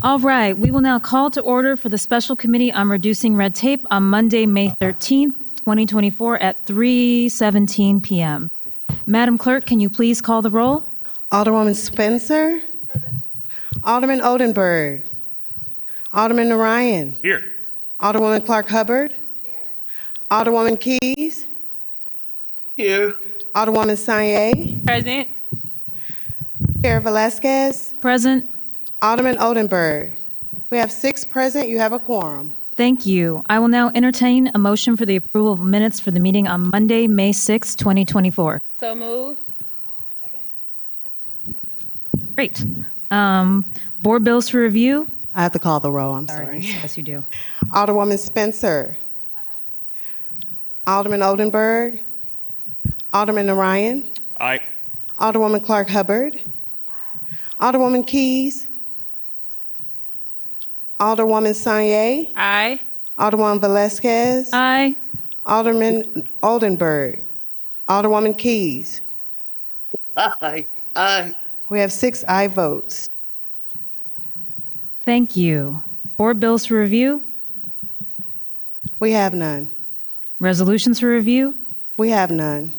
All right, we will now call to order for the Special Committee on Reducing Red Tape on Monday, May 13th, 2024 at 3:17 p.m. Madam Clerk, can you please call the roll? Alderwoman Spencer. Alderman Oldenburg. Alderman Narayan. Here. Alderwoman Clark Hubbard. Here. Alderwoman Keys. Here. Alderwoman Sanye. Present. Chair Velasquez. Present. Alderman Oldenburg. We have 6 present. You have a quorum. Thank you. I will now entertain a motion for the approval of minutes for the meeting on Monday, May 6th, 2024. So moved. Great. Board bills for review. I have to call the roll. I'm sorry. Yes, you do. Alderwoman Spencer. Alderman Oldenburg. Alderman Narayan. Aye. Alderwoman Clark Hubbard. Alderwoman Keys. Alderwoman Sanye. Aye. Alderwoman Velasquez. Aye. Alderman Oldenburg. Alderwoman Keys. Aye. Aye. We have 6 aye votes. Thank you. Board bills for review. We have none. Resolutions for review. We have none.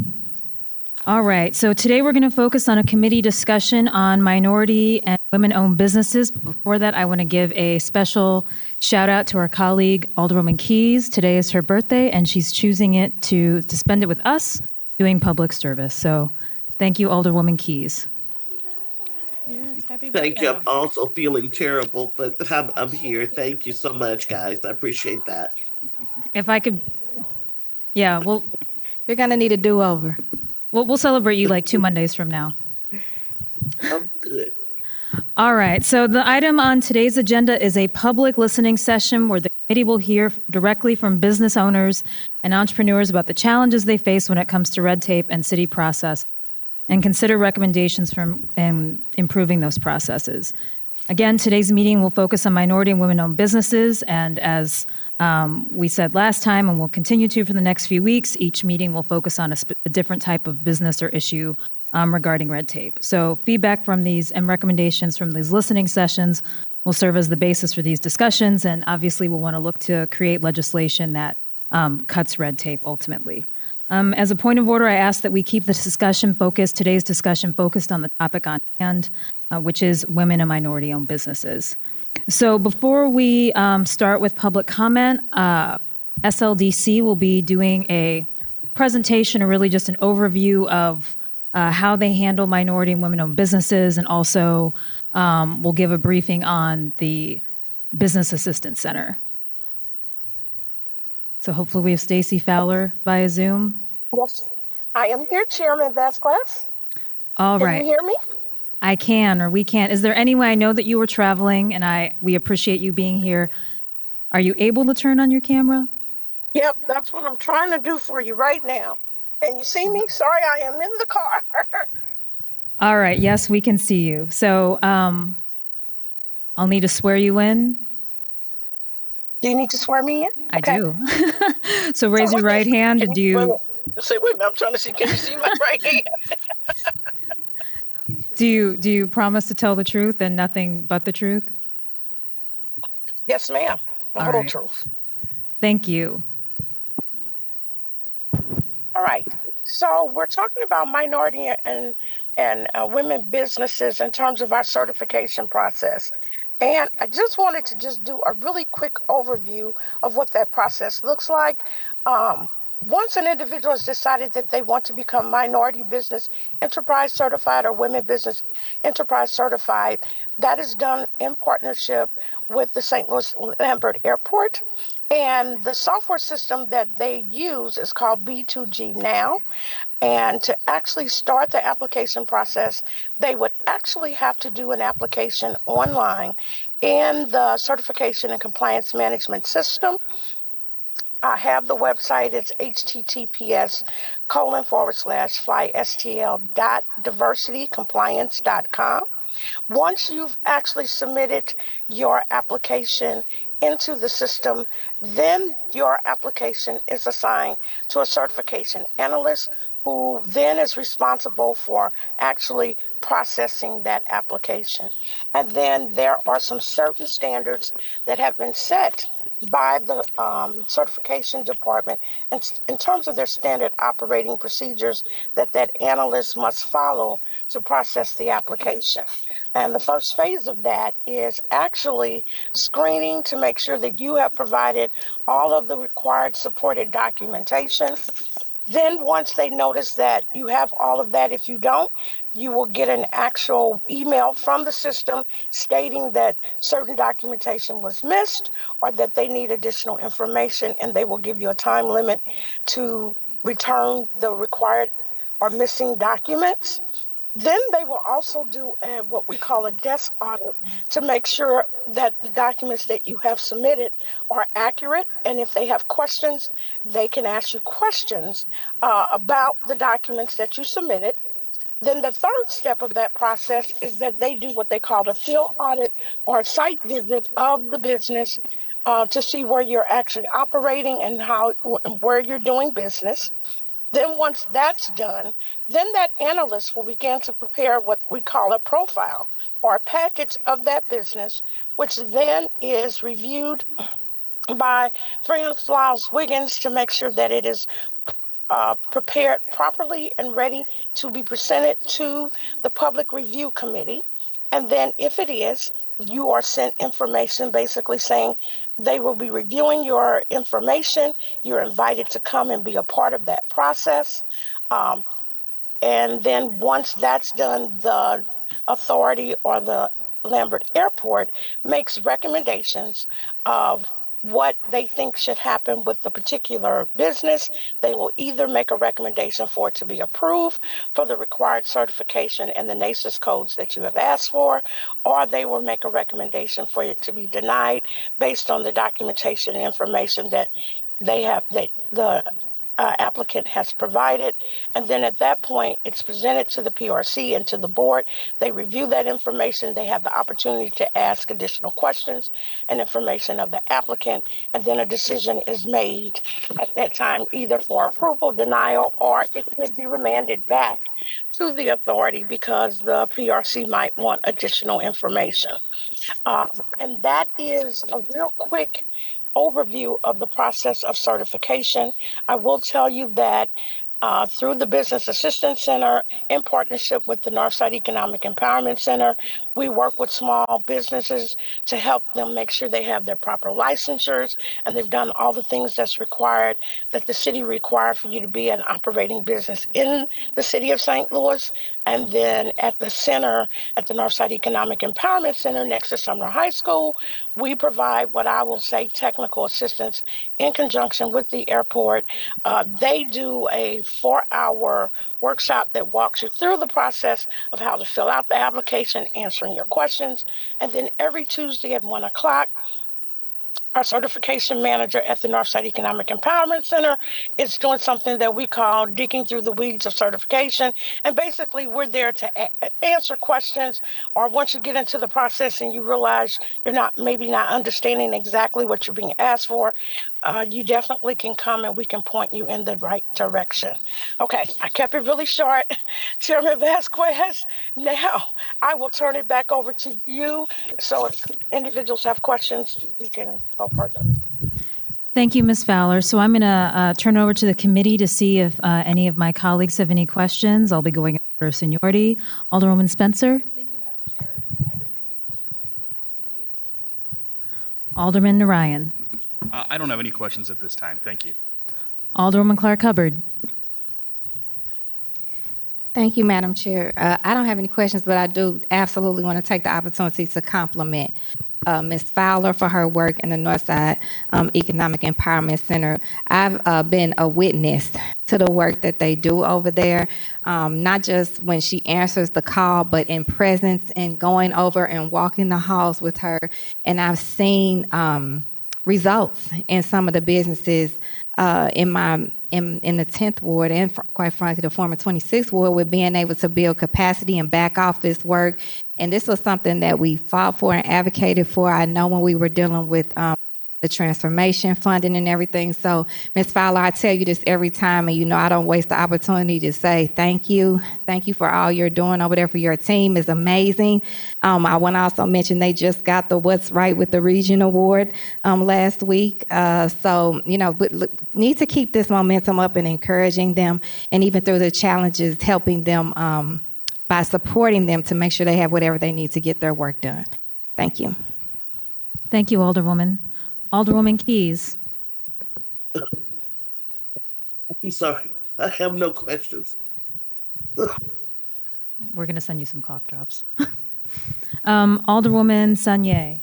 All right, so today we're going to focus on a committee discussion on minority and women-owned businesses. But before that, I want to give a special shout out to our colleague, Alderwoman Keys. Today is her birthday, and she's choosing it to spend it with us doing public service. So thank you, Alderwoman Keys. Yes, happy Thank you. I'm birthday. also feeling terrible, but I'm here. Thank you so much, guys. I appreciate that. If I could, yeah, You're going to need a do-over. we'll celebrate you like 2 Mondays from now. I'm good. All right, so the item on today's agenda is a public listening session where the committee will hear directly from business owners and entrepreneurs about the challenges they face when it comes to red tape and city process, and consider recommendations from improving those processes. Again, today's meeting will focus on minority and women-owned businesses, and as we said last time, and we'll continue to for the next few weeks, each meeting will focus on a different type of business or issue regarding red tape. So feedback from these and recommendations from these listening sessions will serve as the basis for these discussions, and obviously we'll want to look to create legislation that cuts red tape ultimately. As a point of order, I ask that we keep today's discussion focused on the topic on hand, which is women and minority-owned businesses. So before we start with public comment, SLDC will be doing a presentation, or really just an overview of how they handle minority and women-owned businesses, and also we'll give a briefing on the Business Assistance Center. So hopefully we have Stacy Fowler via Zoom. Yes, I am here, Chairman Vasquez. All right. Can you hear me? I can, or we can. Is there any way? I know that you were traveling, and we appreciate you being here. Are you able to turn on your camera? Yep, that's what I'm trying to do for you right now. Can you see me? Sorry, I am in the car. All right. Yes, we can see you. So I'll need to swear you in. Do you need to swear me in? I do. So raise your right hand. Can wait a minute, I'm trying to see. Can you see my right hand? Do you promise to tell the truth and nothing but the truth? Yes, ma'am. The All whole right. truth. Thank you. All right. So we're talking about minority and women businesses in terms of our certification process. And I just wanted to just do a really quick overview of what that process looks like. Once an individual has decided that they want to become minority business enterprise certified or women business enterprise certified, that is done in partnership with the St. Louis Lambert Airport. And the software system that they use is called B2G Now. And to actually start the application process, they would actually have to do an application online in the Certification and Compliance Management System. I have the website. It's https://flystl.diversitycompliance.com. Once you've actually submitted your application into the system, then your application is assigned to a certification analyst who then is responsible for actually processing that application. And then there are some certain standards that have been set by the certification department in terms of their standard operating procedures that that analyst must follow to process the application. And the first phase of that is actually screening to make sure that you have provided all of the required supported documentation. Then once they notice that you have all of that, if you don't, you will get an actual email from the system stating that certain documentation was missed or that they need additional information, and they will give you a time limit to return the required or missing documents. Then they will also do what we call a desk audit to make sure that the documents that you have submitted are accurate. And if they have questions, they can ask you questions about the documents that you submitted. Then the third step of that process is that they do what they call a field audit or a site visit of the business to see where you're actually operating and where you're doing business. Then once that's done, then that analyst will begin to prepare what we call a profile or a package of that business, which then is reviewed by Francois Wiggins to make sure that it is prepared properly and ready to be presented to the public review committee. And then if it is, you are sent information basically saying they will be reviewing your information. You're invited to come and be a part of that process. And then once that's done, the authority or the Lambert Airport makes recommendations of what they think should happen with the particular business. They will either make a recommendation for it to be approved for the required certification and the NACES codes that you have asked for, or they will make a recommendation for it to be denied based on the documentation and information that the applicant has provided. And then at that point, it's presented to the PRC and to the board. They review that information. They have the opportunity to ask additional questions and information of the applicant. And then a decision is made at that time, either for approval, denial, or it could be remanded back to the authority because the PRC might want additional information. And that is a real quick overview of the process of certification. I will tell you that through the Business Assistance Center in partnership with the Northside Economic Empowerment Center, we work with small businesses to help them make sure they have their proper licensures and they've done all the things that's required, that the city requires for you to be an operating business in the city of St. Louis. And then at the center, at the Northside Economic Empowerment Center next to Sumner High School, we provide what I will say technical assistance in conjunction with the airport. They do a 4-hour workshop that walks you through the process of how to fill out the application, answering your questions. And then every Tuesday at 1 o'clock, our certification manager at the Northside Economic Empowerment Center is doing something that we call digging through the weeds of certification. And basically, we're there to answer questions, or once you get into the process and you realize you're maybe not understanding exactly what you're being asked for, you definitely can come and we can point you in the right direction. Okay, I kept it really short. Chairman Vasquez, now I will turn it back over to you. So if individuals have questions, we can go further. Thank you, Ms. Fowler. So I'm going to turn over to the committee to see if any of my colleagues have any questions. I'll be going in order of seniority. Alderwoman Spencer? Thank you, Madam Chair. No, I don't have any questions at this time. Thank you. Alderman Narayan? I don't have any questions at this time. Thank you. Alderwoman Clark Hubbard? Thank you, Madam Chair. I don't have any questions, but I do absolutely want to take the opportunity to compliment Ms. Fowler for her work in the Northside Economic Empowerment Center. I've been a witness to the work that they do over there, not just when she answers the call, but in presence and going over and walking the halls with her. And I've seen results in some of the businesses in the 10th ward and quite frankly the former 26th ward with being able to build capacity and back office work. And this was something that we fought for and advocated for. I know when we were dealing with the transformation funding and everything. So, Ms. Fowler, I tell you this every time, and you know I don't waste the opportunity to say thank you. Thank you for all you're doing over there for your team is amazing. I want to also mention they just got the What's Right with the Region Award last week. So, you know, but need to keep this momentum up and encouraging them, and even through the challenges, helping them by supporting them to make sure they have whatever they need to get their work done. Thank you. Thank you, Alderwoman. Alderwoman Keys. I'm sorry. I have no questions. We're going to send you some cough drops. Alderwoman Sanye.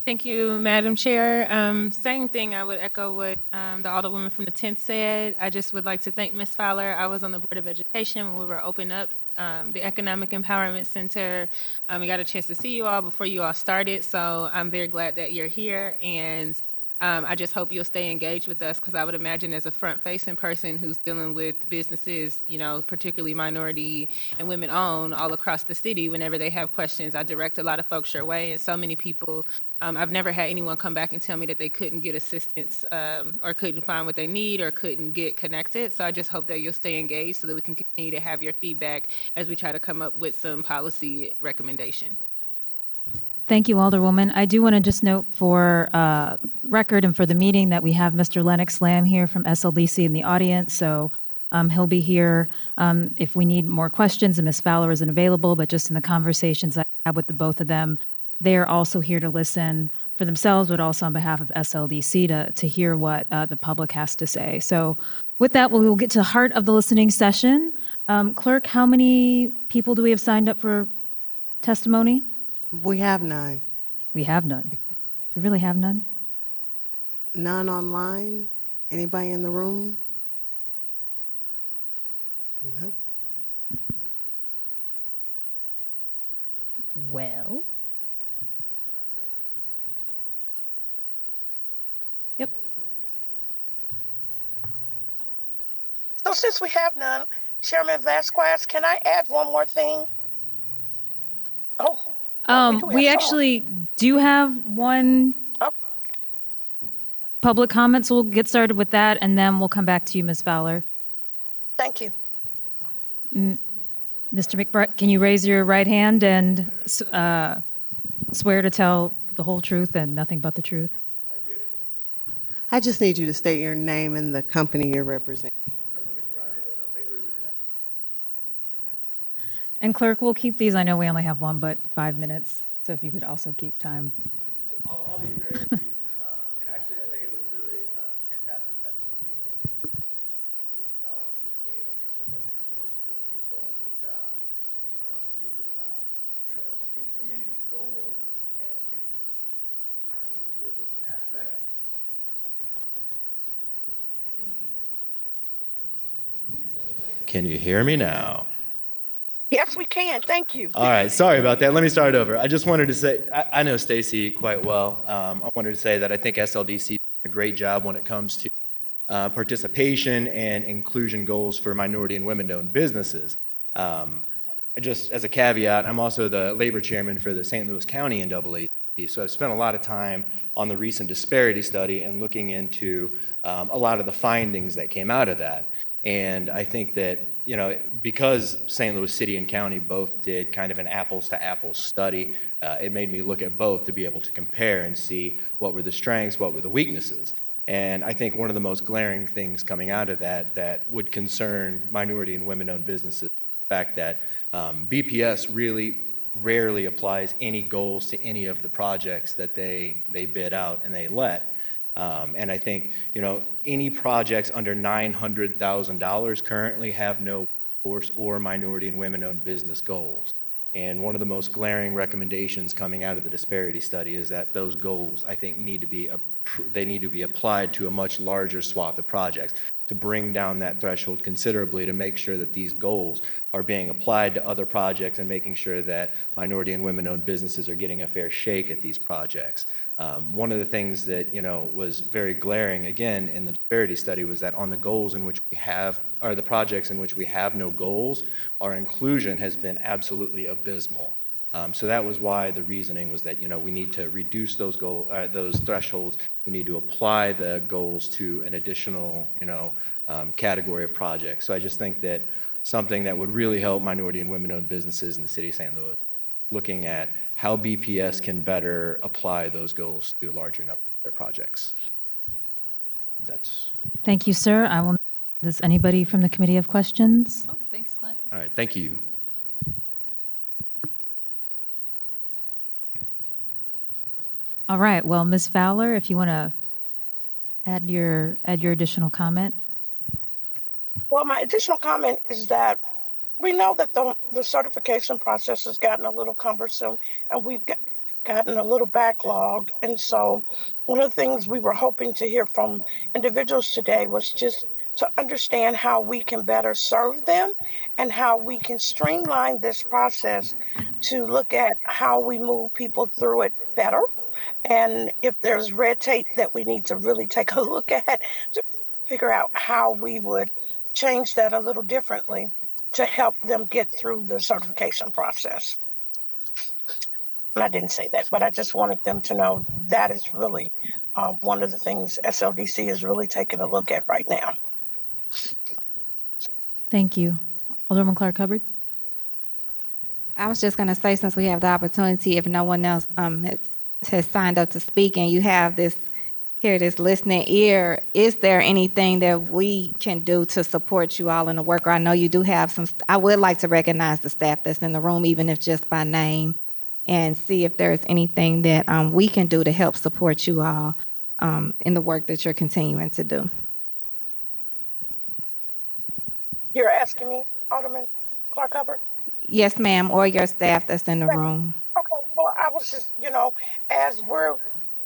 Thank you, Madam Chair. Same thing, I would echo what the Alderwoman from the 10th said. I just would like to thank Ms. Fowler. I was on the Board of Education when we were opening up the Economic Empowerment Center. We got a chance to see you all before you all started, so I'm very glad that you're here. And I just hope you'll stay engaged with us, because I would imagine as a front-facing person who's dealing with businesses, you know, particularly minority and women-owned all across the city, whenever they have questions, I direct a lot of folks your way, and so many people, I've never had anyone come back and tell me that they couldn't get assistance or couldn't find what they need or couldn't get connected. So I just hope that you'll stay engaged so that we can continue to have your feedback as we try to come up with some policy recommendations. Thank you, Alderwoman. I do want to just note for record and for the meeting that we have Mr. Lennox Lamb here from SLDC in the audience. So he'll be here if we need more questions, and Ms. Fowler isn't available, but just in the conversations I have with the both of them, they are also here to listen for themselves, but also on behalf of SLDC to hear what the public has to say. So with that, we will get to the heart of the listening session. Clerk, how many people do we have signed up for testimony? We have none. We have none. Do we really have none? None online? Anybody in the room? Nope. Well. Yep. So since we have none, Chairman Vasquez, can I add one more thing? We actually do have one public comment, so we'll get started with that, and then we'll come back to you, Ms. Fowler. Thank you. Mr. McBride, can you raise your right hand and swear to tell the whole truth and nothing but the truth? I just need you to state your name and the company you're representing. And clerk, we'll keep these. I know we only have one, but 5 minutes. So if you could also keep time. I'll be very brief. And actually, I think it was really fantastic testimony that Ms. Fowler just gave. I think SLDC is doing a wonderful job when it comes to implementing goals and implementing the minority business aspect. Can you hear me now? Yes, we can. Thank you. All right. Sorry about that. Let me start over. I just wanted to say, I know Stacy quite well. I wanted to say that I think SLDC did a great job when it comes to participation and inclusion goals for minority and women-owned businesses. Just as a caveat, I'm also the labor chairman for the St. Louis County NAACP. So I've spent a lot of time on the recent disparity study and looking into a lot of the findings that came out of that. And I think that, because St. Louis City and County both did kind of an apples to apples study, it made me look at both to be able to compare and see what were the strengths, what were the weaknesses. And I think one of the most glaring things coming out of that would concern minority and women-owned businesses, the fact that BPS really rarely applies any goals to any of the projects that they bid out and they let. And I think, any projects under $900,000 currently have no workforce or minority and women-owned business goals. And one of the most glaring recommendations coming out of the disparity study is that those goals, I think, need to be applied to a much larger swath of projects to bring down that threshold considerably, to make sure that these goals are being applied to other projects and making sure that minority and women-owned businesses are getting a fair shake at these projects. One of the things that was very glaring again in the disparity study was that on the goals in which we have, or the projects in which we have no goals, our inclusion has been absolutely abysmal. So that was why the reasoning was that, we need to reduce those those thresholds. We need to apply the goals to an additional, category of projects. So I just think that something that would really help minority and women-owned businesses in the city of St. Louis, looking at how BPS can better apply those goals to a larger number of their projects. That's Thank you, sir. Does anybody from the committee have questions? Oh, thanks, Clint. all right. Thank you. All right, well, Ms. Fowler, if you want to add your additional comment. Well, my additional comment is that we know that the certification process has gotten a little cumbersome and we've gotten a little backlog. And so one of the things we were hoping to hear from individuals today was just to understand how we can better serve them and how we can streamline this process to look at how we move people through it better. And if there's red tape that we need to really take a look at to figure out how we would change that a little differently to help them get through the certification process. And I didn't say that, but I just wanted them to know that is really one of the things SLDC is really taking a look at right now. Thank you. Alderman Clark Hubbard? I was just going to say, since we have the opportunity, if no one else has signed up to speak and you have this listening ear, is there anything that we can do to support you all in the work? I know you do have I would like to recognize the staff that's in the room, even if just by name, and see if there's anything that we can do to help support you all in the work that you're continuing to do. You're asking me, Alderman Clark Hubbard? Yes, ma'am, or your staff that's in the room. Okay, well, I was just,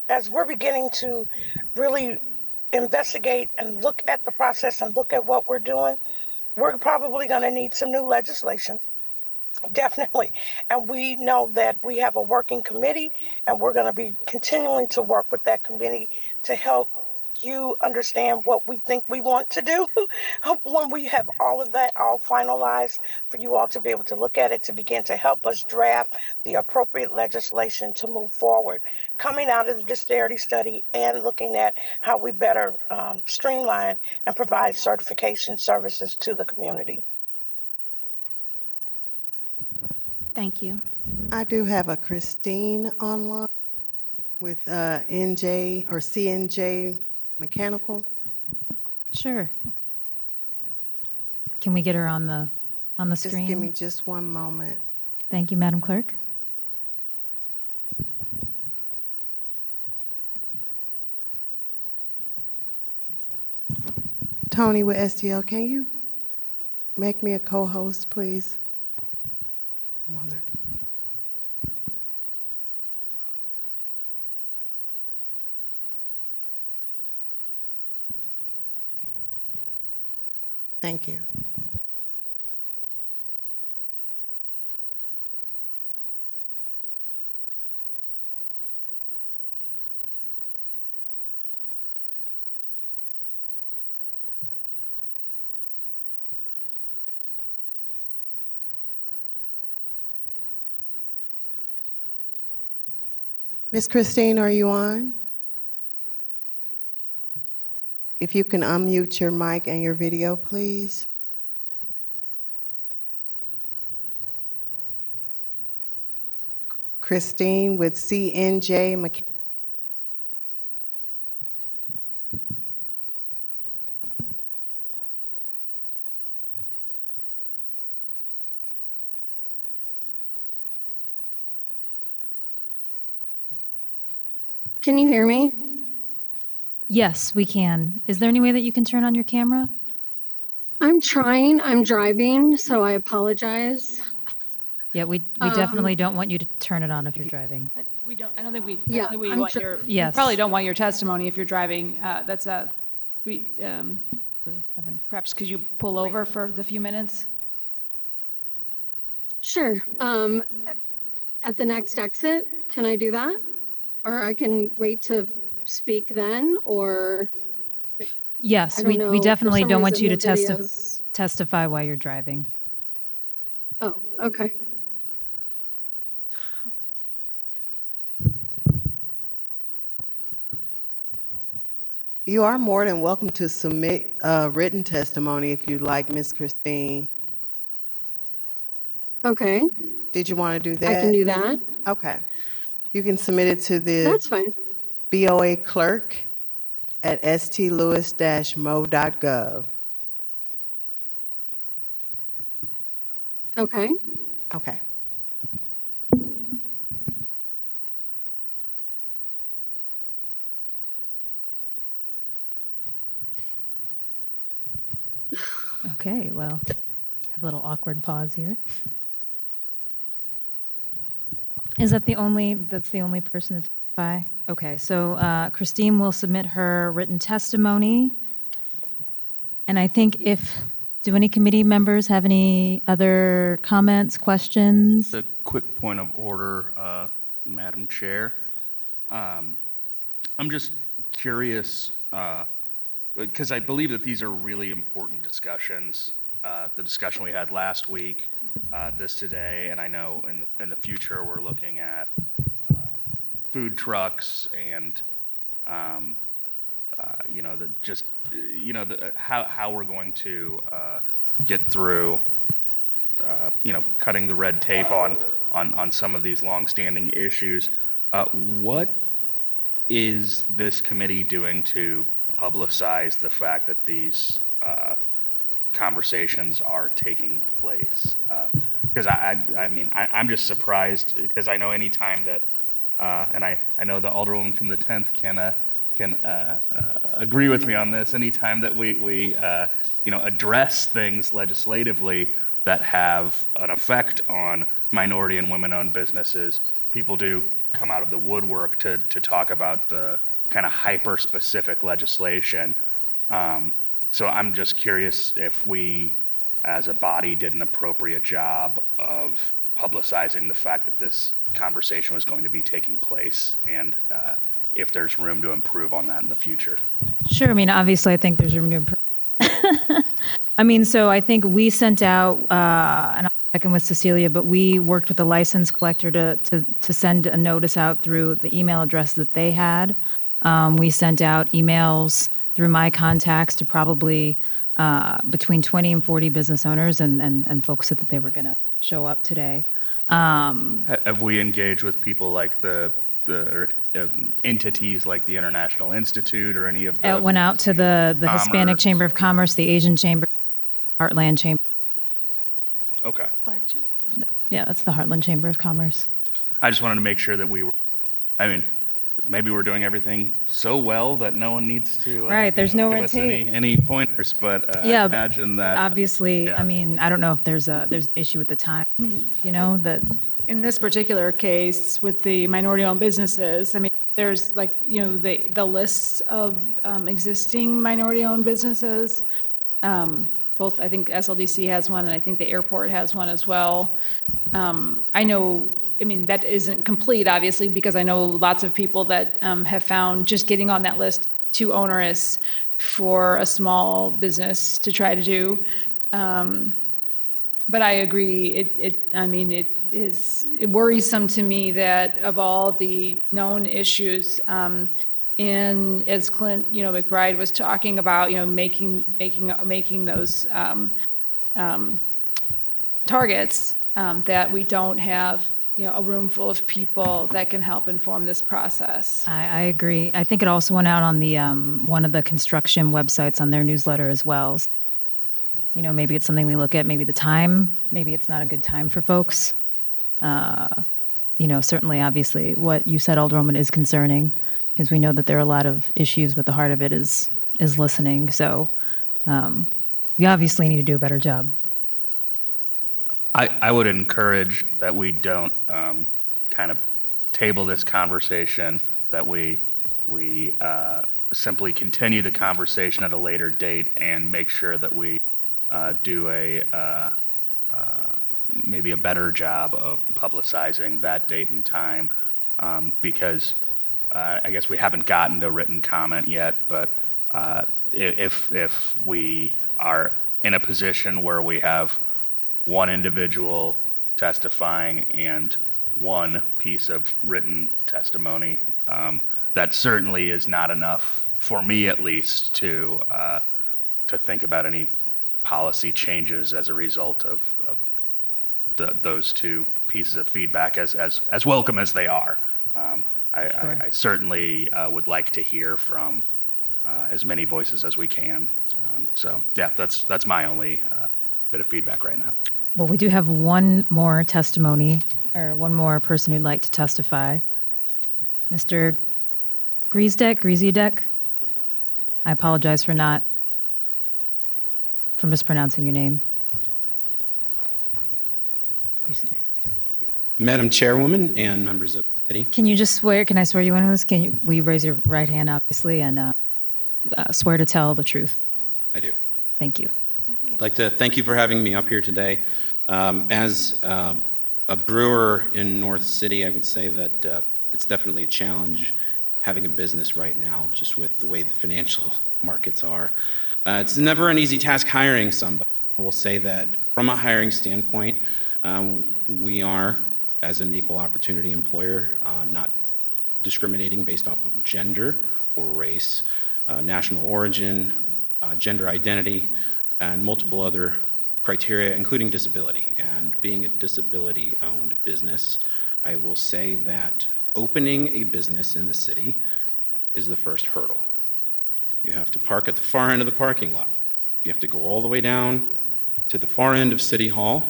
as we're beginning to really investigate and look at the process and look at what we're doing, we're probably going to need some new legislation. Definitely. And we know that we have a working committee and we're going to be continuing to work with that committee to help you understand what we think we want to do when we have all of that all finalized, for you all to be able to look at it, to begin to help us draft the appropriate legislation to move forward, coming out of the disparity study and looking at how we better streamline and provide certification services to the community. Thank you. I do have a Christine online with NJ or CNJ Mechanical. Sure. Can we get her on the Just screen? give me just one moment. Thank you, Madam Clerk. Tony with STL, can you make me a co-host, please? I'm on there. Thank you. Miss Christine, are you on? If you can unmute your mic and your video, please. Christine with CNJ Mechanical. Can you hear me? Yes, we can. Is there any way that you can turn on your camera? I'm trying. I'm driving, so I apologize. Yeah, we definitely don't want you to turn it on if you're driving. We don't, I don't think we, Yeah, I don't think we I'm want sure- your, Yes. you probably don't want your testimony if you're driving. Really haven't. Perhaps could you pull over for the few minutes? Sure. At the next exit, can I do that? Or I can wait to speak then, or Yes, I don't know. we For definitely some don't want reason you to the videos- testify while you're driving. Oh, okay. You are more than welcome to submit written testimony if you'd like, Ms. Christine. Okay, Did you want to do I can that? do that. Okay. You can submit it to the That's fine. BOA clerk at stlewis-mo.gov. Okay. Okay. Okay, well, have a little awkward pause here. Is that that's the only person to testify? Okay, so Christine will submit her written testimony. And I think do any committee members have any other comments, questions? A quick point of order, Madam Chair. I'm just curious, because I believe that these are really important discussions. The discussion we had last week, this today, and I know in the future we're looking at food trucks and how we're going to get through cutting the red tape on some of these longstanding issues. What is this committee doing to publicize the fact that these conversations are taking place? Because I'm just surprised, because I know any time that and I know the Alderwoman from the 10th can agree with me on this. Anytime that we address things legislatively that have an effect on minority and women-owned businesses, people do come out of the woodwork to talk about the kind of hyper-specific legislation. So I'm just curious if we, as a body, did an appropriate job of publicizing the fact that this conversation was going to be taking place, and if there's room to improve on that in the future. Sure. I mean, obviously, I think there's room to improve. I mean, so I think we sent out, and I'll check in with Cecilia, but we worked with the license collector to send a notice out through the email address that they had. We sent out emails through my contacts to probably between 20 and 40 business owners and folks said that they were going to show up today. Have we engaged with people like the entities like the International Institute or any of the? It went out to the Hispanic Chamber of Commerce, the Asian Chamber, Heartland Chamber. Okay. Yeah, that's the Heartland Chamber of Commerce. I just wanted to make sure that maybe we're doing everything so well that no one needs to right. There's no give red us tape. any pointers, but yeah, I imagine that obviously. Yeah. I mean, I don't know if there's an issue with the time. I mean, that In this particular case with the minority-owned businesses, I mean, there's the lists of existing minority-owned businesses. Both, I think SLDC has one, and I think the airport has one as well. I know. I mean, that isn't complete, obviously, because I know lots of people that have found just getting on that list too onerous for a small business to try to do. But I agree. It is worrisome to me that of all the known issues, and as Clint, McBride was talking about, making those targets, that we don't have a room full of people that can help inform this process. I agree. I think it also went out on the one of the construction websites on their newsletter as well. So, maybe it's something we look at. Maybe the time. Maybe it's not a good time for folks. Certainly, obviously, what you said, Alderwoman, is concerning because we know that there are a lot of issues, but the heart of it is listening. So we obviously need to do a better job. I would encourage that we don't kind of table this conversation, that we simply continue the conversation at a later date and make sure that we do maybe a better job of publicizing that date and time, because I guess we haven't gotten to written comment yet, but if we are in a position where we have one individual testifying and one piece of written testimony, that certainly is not enough for me, at least, to think about any policy changes as a result of those two pieces of feedback, as welcome as they are. I certainly would like to hear from as many voices as we can. So yeah, that's my only bit of feedback right now. Well, we do have one more testimony, or one more person who'd like to testify. Mr. Griezdeck? I apologize for mispronouncing your name. Griezdeck. Madam Chairwoman and members of the committee. Can you just swear, can I swear you in on this? Will you raise your right hand, obviously, and swear to tell the truth? I do. Thank you. I'd like to thank you for having me up here today. As a brewer in North City, I would say that it's definitely a challenge having a business right now, just with the way the financial markets are. It's never an easy task hiring somebody. I will say that from a hiring standpoint, we are, as an equal opportunity employer, not discriminating based off of gender or race, national origin, gender identity, and multiple other criteria, including disability. And being a disability-owned business, I will say that opening a business in the city is the first hurdle. You have to park at the far end of the parking lot. You have to go all the way down to the far end of City Hall.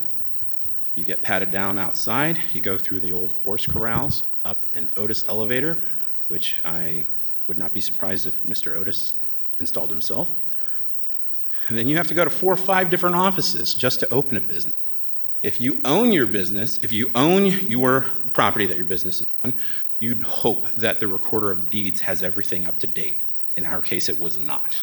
You get patted down outside. You go through the old horse corrals, up an Otis elevator, which I would not be surprised if Mr. Otis installed himself. And then you have to go to 4 or 5 different offices just to open a business. If you own your business, if you own your property that your business is on, you'd hope that the recorder of deeds has everything up to date. In our case, it was not.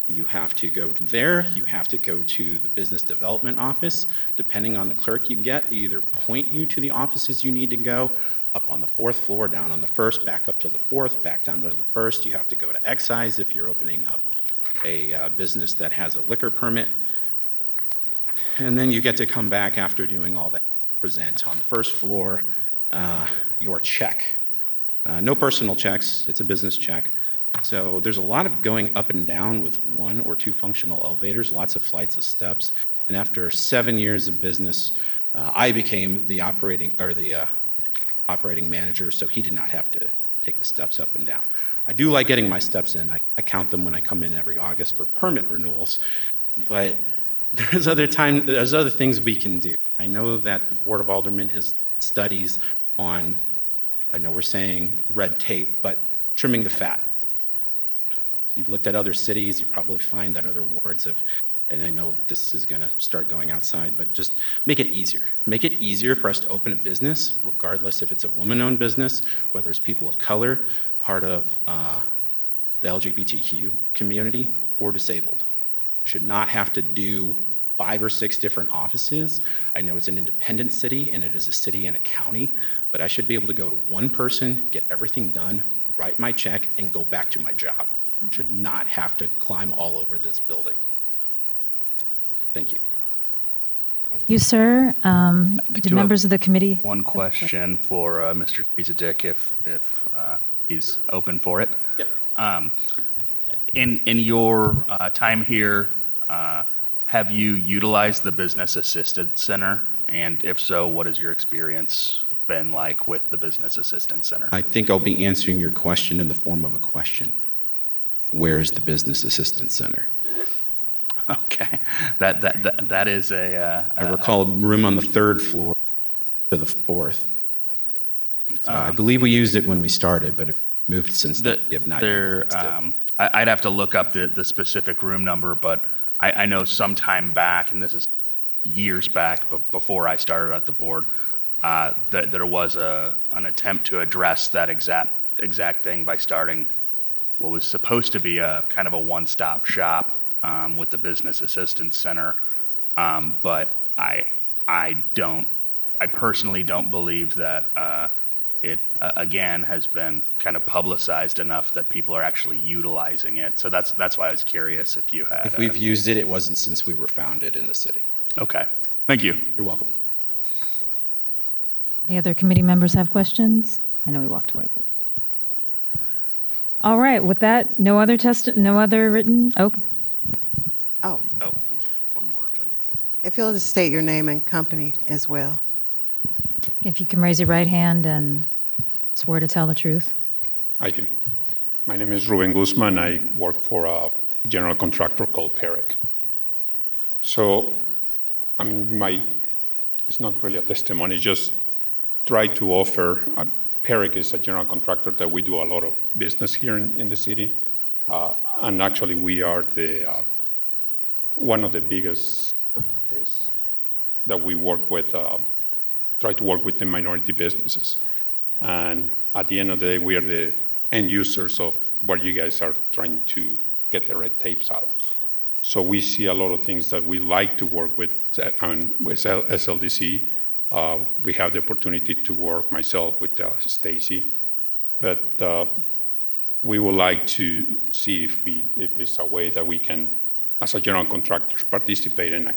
You have to go there, you have to go to the business development office. Depending on the clerk you get, they either point you to the offices you need to go, up on the 4th floor, down on the 1st, back up to the 4th, back down to the 1st. You have to go to excise if you're opening up a business that has a liquor permit. And then you get to come back after doing all that, present on the 1st floor your check. No personal checks, it's a business check. So there's a lot of going up and down with 1 or 2 functional elevators, lots of flights of steps. And after 7 years of business, I became the operating manager, so he did not have to take the steps up and down. I do like getting my steps in. I count them when I come in every August for permit renewals, but there's other things we can do. I know that the Board of Aldermen has studies on, I know we're saying red tape, but trimming the fat. You've looked at other cities, you probably find that other wards have, and I know this is going to start going outside, but just make it easier. Make it easier for us to open a business, regardless if it's a woman-owned business, whether it's people of color, part of the LGBTQ community, or disabled. Should not have to do 5 or 6 different offices. I know it's an independent city, and it is a city and a county, but I should be able to go to one person, get everything done, write my check, and go back to my job. Should not have to climb all over this building. Thank you. You, sir. Do members of the committee? One question for Mr. Griezdeck, if he's open for it. Yep. In your time here, have you utilized the Business Assistance Center? And if so, what has your experience been like with the Business Assistance Center? I think I'll be answering your question in the form of a question. Where's the Business Assistance Center? Okay, that is a. I recall a room on the 3rd floor to the 4th. So I believe we used it when we started, but if moved since then, we have not. I'd have to look up the specific room number, but I know sometime back, and this is years back, before I started at the board, that there was an attempt to address that exact thing by starting what was supposed to be a kind of a one-stop shop with the Business Assistance Center, but I personally don't believe that it again has been kind of publicized enough that people are actually utilizing it. So that's why I was curious if you had. If we've used it, it wasn't since we were founded in the city. Okay, thank you. You're welcome. Any other committee members have questions? I know we walked away, but. All right, with that, no other written, Oh, Oh, one more agenda. if you'll just state your name and company as well. if you can raise your right hand and swear to tell the truth. I do. My name is Ruben Guzman. I work for a general contractor called Peric. So, I mean, it's not really a testimony, just try to offer. Peric is a general contractor that we do a lot of business here in the city. And actually, we are one of the biggest is that we work with, try to work with the minority businesses. And at the end of the day, we are the end users of what you guys are trying to get the red tapes out. So we see a lot of things that we like to work with SLDC. We have the opportunity to work myself with Stacy, but we would like to see if it's a way that we can, as a general contractors, participate in a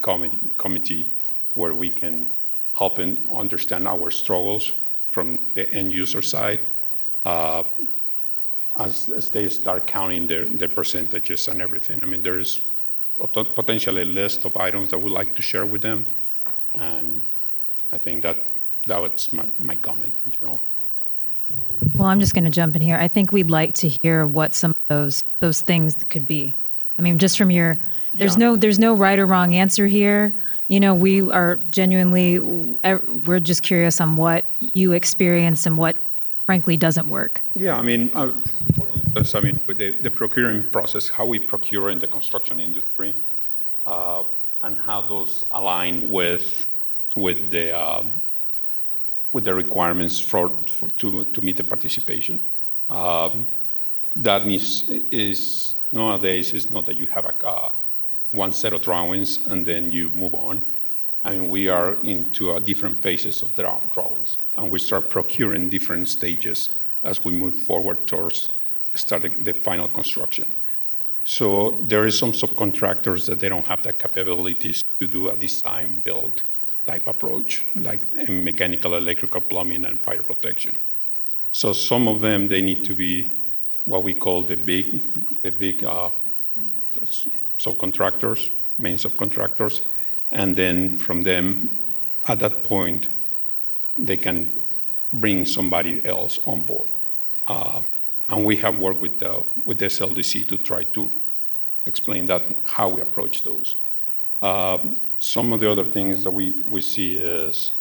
committee where we can help and understand our struggles from the end user side, as they start counting their percentages and everything. I mean, there is potentially a list of items that we'd like to share with them, and I think that was my comment in general. Well, I'm just going to jump in here. I think we'd like to hear what some of those things could be. I mean, just from there's no right or wrong answer here. You know, we are genuinely, we're just curious on what you experience and what frankly doesn't work. Yeah, I mean, for instance, with the procuring process, how we procure in the construction industry, and how those align with the requirements to meet the participation. That is nowadays is not that you have one set of drawings and then you move on. I mean, we are into different phases of the drawings, and we start procuring different stages as we move forward towards starting the final construction. So there is some subcontractors that they don't have the capabilities to do a design build type approach, like mechanical, electrical, plumbing, and fire protection. So some of them, they need to be what we call the big subcontractors, main subcontractors, and then from them, at that point, they can bring somebody else on board. And we have worked with SLDC to try to explain that, how we approach those. Some of the other things that we see is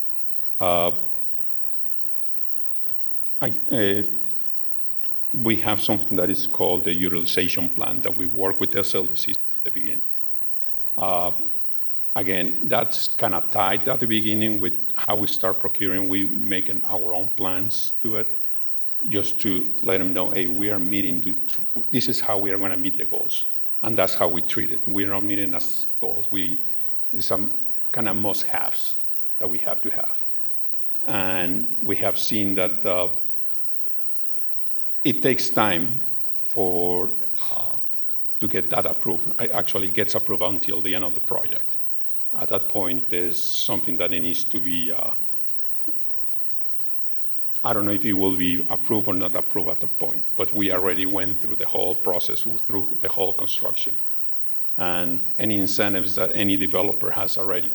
we have something that is called the utilization plan that we work with SLDC at the beginning. Again, that's kind of tied at the beginning with how we start procuring. We making our own plans to it, just to let them know, hey, we are meeting, this is how we are going to meet the goals. And that's how we treat it. We're not meeting as goals. It's some kind of must-haves that we have to have. And we have seen that it takes time to get that approved. It actually gets approved until the end of the project. At that point, there's something that it needs to be, I don't know if it will be approved or not approved at the point, but we already went through the whole process, through the whole construction. And any incentives that any developer has already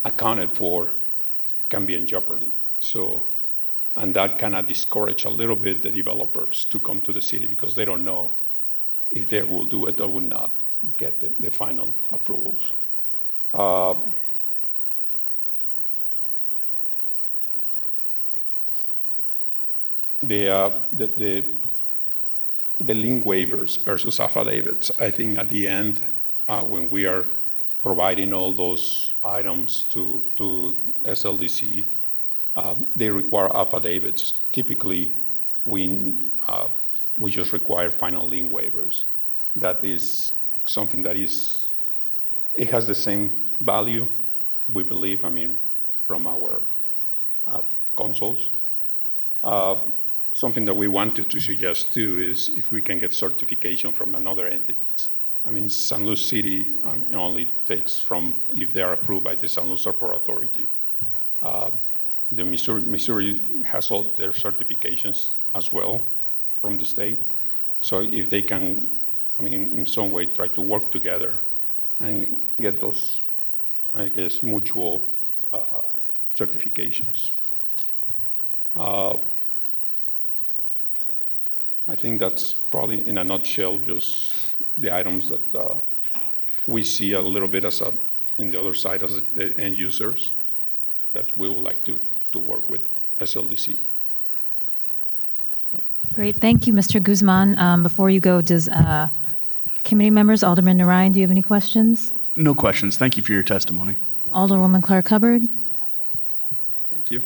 accounted for can be in jeopardy. So, and that kind of discourage a little bit the developers to come to the city because they don't know if they will do it or will not get the final approvals. The lien waivers versus affidavits, I think at the end, when we are providing all those items to SLDC, they require affidavits. Typically, we just require final lien waivers. That is something that it has the same value, we believe, from our consoles. Something that we wanted to suggest too is if we can get certification from another entities. San Luis City only takes from if they are approved by the San Luis Airport Authority. The Missouri has all their certifications as well from the state. So if they can, in some way try to work together and get those, I guess, mutual certifications. I think that's probably, in a nutshell, just the items that we see a little bit as in the other side as the end users that we would like to work with SLDC. Great, thank you, Mr. Guzman. Before you go, does committee members, Alderman Narayan, do you have any questions? No questions. Thank you for your testimony. Alderwoman Clark Hubbard? Thank you.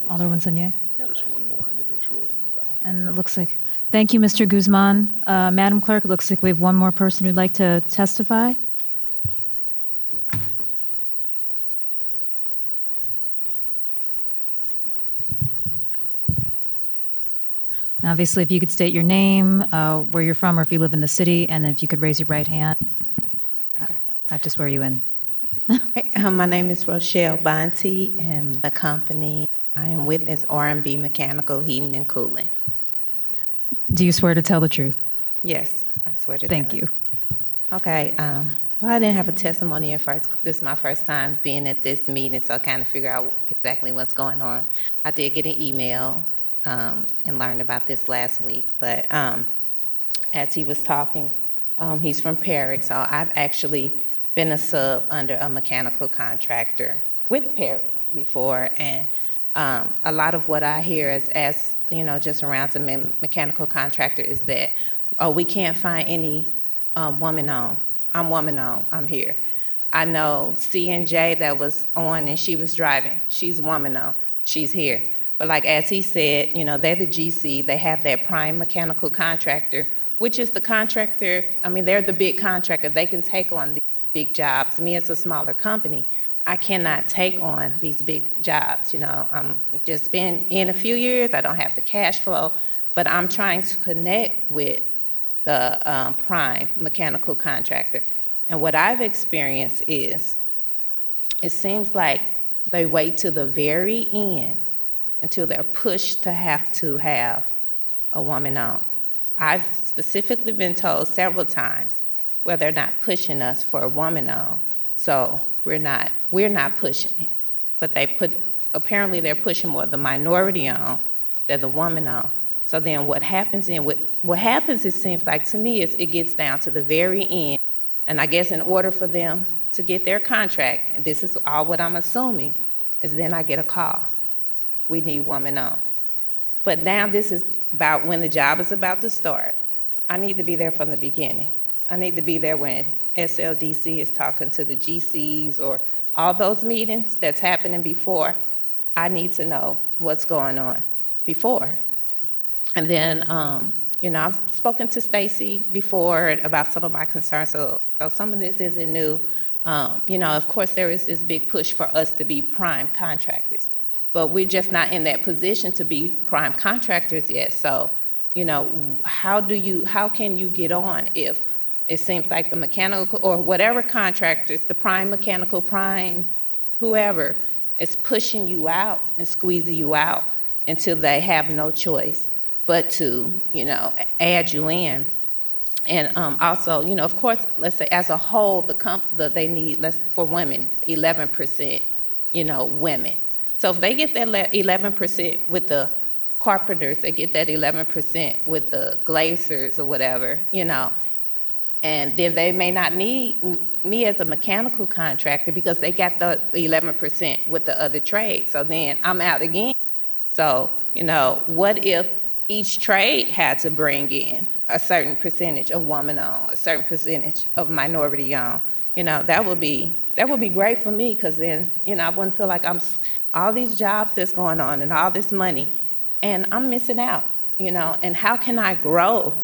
Alderwoman Sanye? There's one more individual in the back. And it looks like, thank you, Mr. Guzman. Madam Clerk, it looks like we have one more person who'd like to testify. And obviously, if you could state your name, where you're from, or if you live in the city, and then if you could raise your right hand. Okay. Not to swear you in. My name is Rochelle Bonte, and the company I am with is R&B Mechanical Heating and Cooling. Do you swear to tell the truth? Yes, I swear to Thank tell you. Okay. Well, I didn't have a testimony at first. This is my first time being at this meeting, so I kind of figure out exactly what's going on. I did get an email and learned about this last week, but as he was talking, he's from Perrick, so I've actually been a sub under a mechanical contractor with Perrick before, and a lot of what I hear as you know, just around some mechanical contractor is that, oh, we can't find any woman-owned. I'm woman-owned. I'm here. I know C&J that was on and she was driving. She's woman-owned. She's here. But like as he said, you know, they're the GC. They have that prime mechanical contractor, which is the contractor. I mean, they're the big contractor. They can take on these big jobs. Me as a smaller company, I cannot take on these big jobs. You know, I'm just been in a few years. I don't have the cash flow, but I'm trying to connect with the prime mechanical contractor. And what I've experienced is, it seems like they wait to the very end until they're pushed to have a woman on. I've specifically been told several times where they're not pushing us for a woman on, so we're not pushing it. But apparently they're pushing more the minority on than the woman on. So then what happens, it seems like to me, is it gets down to the very end. And I guess in order for them to get their contract, and this is all what I'm assuming, is then I get a call. We need woman on. But now this is about when the job is about to start. I need to be there from the beginning. I need to be there when SLDC is talking to the GCs or all those meetings that's happening before. I need to know what's going on before. And then, you know, I've spoken to Stacy before about some of my concerns, so some of this isn't new. You know, of course, there is this big push for us to be prime contractors, but we're just not in that position to be prime contractors yet. So, you know, how can you get on if it seems like the mechanical or whatever contractors, the prime mechanical, prime whoever, is pushing you out and squeezing you out until they have no choice but to, you know, add you in. And also, you know, of course, let's say as a whole, they need for women, 11%, you know, women. So if they get that 11% with the carpenters, they get that 11% with the glazers or whatever, you know, and then they may not need me as a mechanical contractor because they got the 11% with the other trade. So then I'm out again. So, you know, what if each trade had to bring in a certain percentage of woman-owned, a certain percentage of minority-owned? You know, that would be great for me, because then, you know, I wouldn't feel like I'm all these jobs that's going on and all this money, and I'm missing out, you know. And how can I grow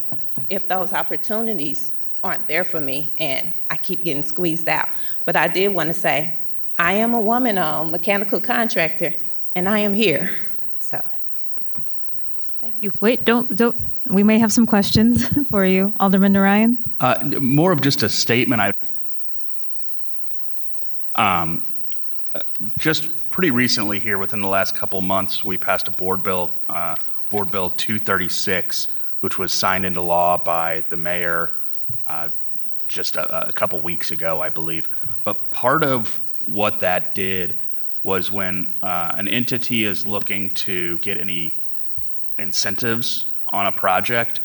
if those opportunities aren't there for me and I keep getting squeezed out? But I did want to say, I am a woman-owned mechanical contractor, and I am here, so. Thank you. Wait, don't. We may have some questions for you. Alderman Narayan? More of just a statement. Just pretty recently here, within the last couple months, we passed a board bill 236, which was signed into law by the mayor just a couple weeks ago, I believe. But part of what that did was when an entity is looking to get any incentives on a project,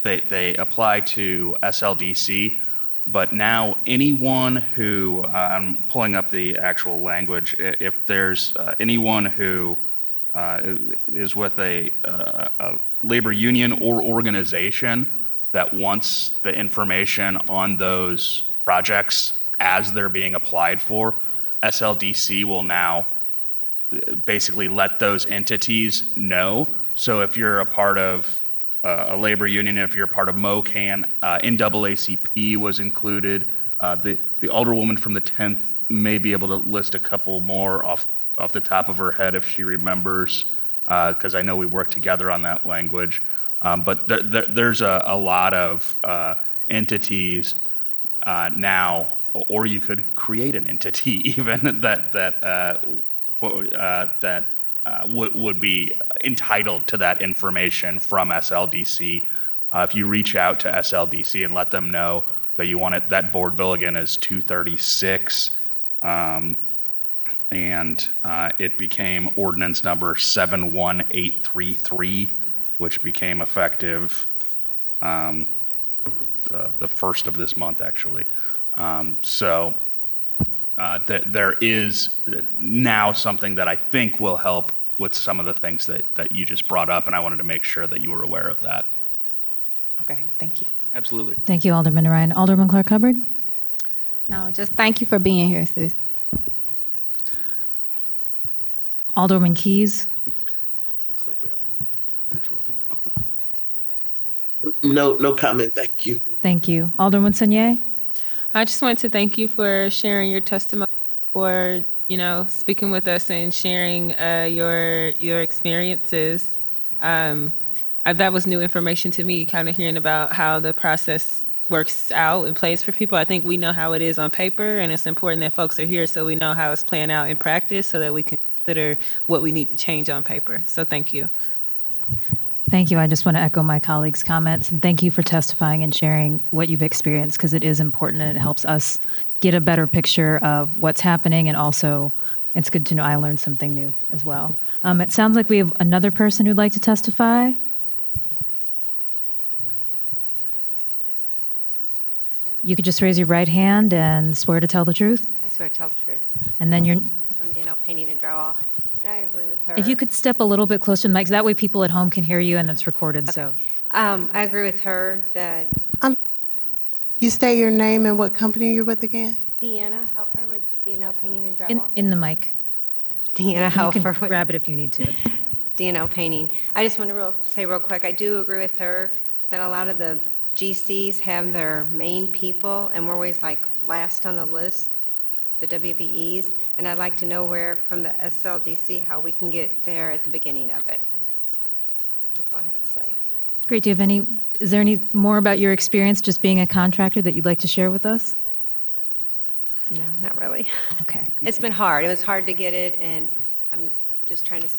they apply to SLDC. But now anyone who, I'm pulling up the actual language, if there's anyone who is with a labor union or organization that wants the information on those projects as they're being applied for, SLDC will now basically let those entities know. So if you're a part of a labor union, if you're a part of MOCAN, NAACP was included. The alderwoman from the 10th may be able to list a couple more off the top of her head if she remembers, because I know we worked together on that language. But there's a lot of entities now, or you could create an entity even that would be entitled to that information from SLDC. If you reach out to SLDC and let them know that you want it, that board bill again is 236, and it became ordinance number 71833, which became effective the first of this month, actually. There is now something that I think will help with some of the things that you just brought up, and I wanted to make sure that you were aware of that. Okay, thank you. Absolutely. Thank you, Alderman Ryan. Alderman Clark Hubbard? No, just thank you for being here, sis. Alderman Keys? Looks like we have one more virtual now. No comment. Thank you. Thank you. Alderman Sanye? I just wanted to thank you for sharing your testimony, for speaking with us and sharing your experiences. That was new information to me, kind of hearing about how the process works out and plays for people. I think we know how it is on paper, and it's important that folks are here so we know how it's playing out in practice so that we can consider what we need to change on paper. So thank you. Thank you. I just want to echo my colleagues' comments, and thank you for testifying and sharing what you've experienced, because it is important and it helps us get a better picture of what's happening, and also it's good to know I learned something new as well. It sounds like we have another person who'd like to testify. You could just raise your right hand and swear to tell the truth. I swear to tell the truth. And then you're... From DNL Painting and Drywall. And I agree with her. If you could step a little bit closer to the mic, that way people at home can hear you and it's recorded. So I agree with her that You state your name and what company you're with again? Deanna Helfer with DNL Painting and Drywall. in the mic. Deanna You can Helfer with grab it if you need to. DNL Painting. I just want to say real quick, I do agree with her that a lot of the GCs have their main people, and we're always like last on the list, the WVEs, and I'd like to know where from the SLDC how we can get there at the beginning of it. That's all I have to say. Great. Is there any more about your experience just being a contractor that you'd like to share with us? No, not really. Okay. It's been hard. It was hard to get it, and I'm just trying to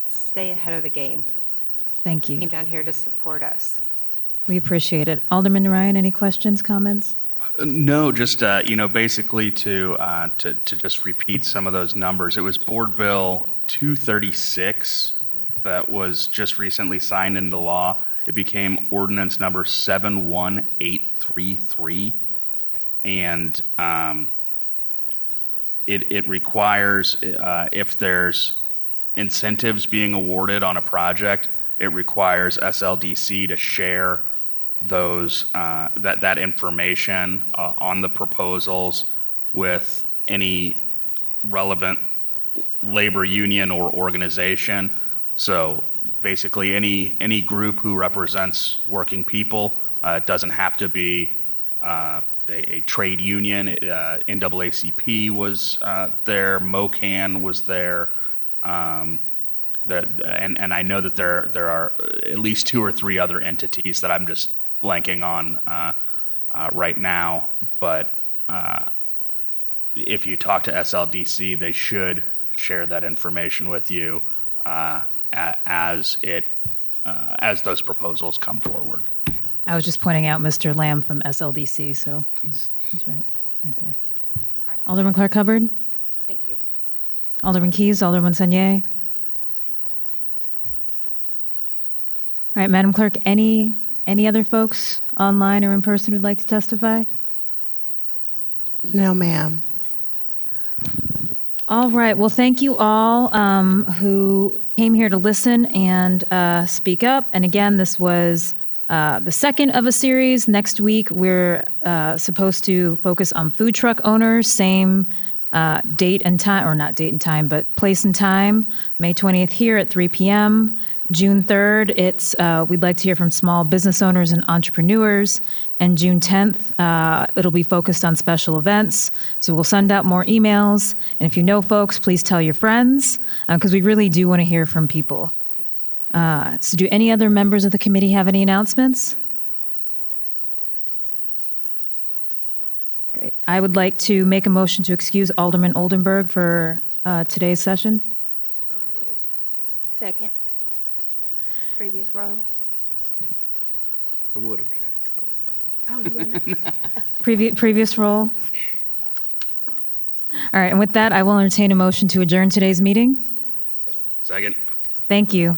stay ahead of the game. Thank you. Came down here to support us. We appreciate it. Alderman Ryan, any questions, comments? No, just basically to just repeat some of those numbers. It was Board Bill 236 that was just recently signed into law. It became ordinance number 71833, and it requires if there's incentives being awarded on a project, it requires SLDC to share those that information on the proposals with any relevant labor union or organization. So basically any group who represents working people, it doesn't have to be a trade union. NAACP was there, MOCAN was there, and I know that there are at least 2 or 3 other entities that I'm just blanking on right now, but if you talk to SLDC, they should share that information with you as it as those proposals come forward. I was just pointing out Mr. Lamb from SLDC, so he's right there. Right. Alderman Clark Hubbard, Thank you. Alderman Keys, Alderman Sanye. All right, Madam Clerk, any other folks online or in person who'd like to testify? No, ma'am. All right. Well, thank you all who came here to listen and speak up. And again, this was the second of a series. Next week, we're supposed to focus on food truck owners, same date and time, or not date and time, but place and time, May 20th here at 3 p.m. June 3rd, it's we'd like to hear from small business owners and entrepreneurs. And June 10th, it'll be focused on special events. So we'll send out more emails. And if you know folks, please tell your friends, because we really do want to hear from people. So do any other members of the committee have any announcements? Great. I would like to make a motion to excuse Alderman Oldenburg for today's session. Second. Previous roll. I would object, but. Oh, you were Previous roll. All right. And with that, I will entertain a motion to adjourn today's meeting. Second. Thank you.